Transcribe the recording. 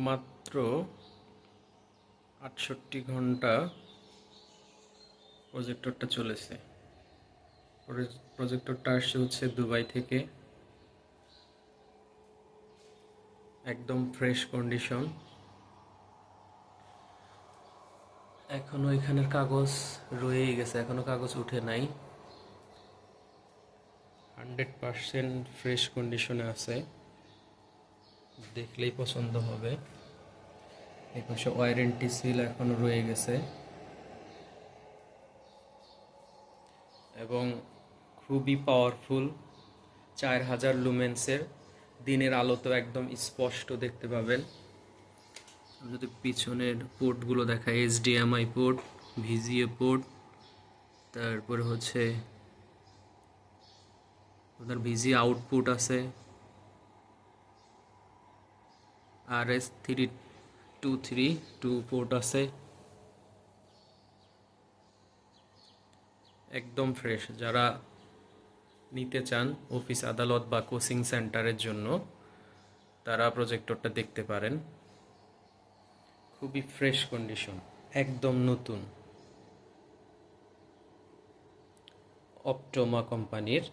মাত্র ৬৮ ঘন্টা প্রজেক্টরটা চলেছে। প্রজেক্টরটা আসছে হচ্ছে দুবাই থেকে, একদম ফ্রেশ কন্ডিশন। এখনো এখানের কাগজ রয়েই গেছে, এখনো কাগজ উঠে নাই। 100% ফ্রেশ কন্ডিশনে আছে, দেখলেই পছন্দ হবে। এই পাশে ওয়ারেন্টি সিল এখনো রয়ে গেছে এবং খুবই পাওয়ারফুল। 4000 লুমেন্সের, দিনের আলোতেও একদম স্পষ্ট দেখতে পাবেন। আমি যদি পিছনের পোর্টগুলো দেখাই, এইচডিএমআই পোর্ট, ভিজিএ পোর্ট, তারপরে হচ্ছে আপনার ভিজি আউটপুট আছে, RS323 পোর্ট আছে। একদম ফ্রেশ। যারা নিতে চান অফিস আদালত বা কোচিং সেন্টারের জন্য, তারা প্রজেক্টরটা দেখতে পারেন। খুবই ফ্রেশ কন্ডিশন, একদম নতুন। অপটোমা কোম্পানির।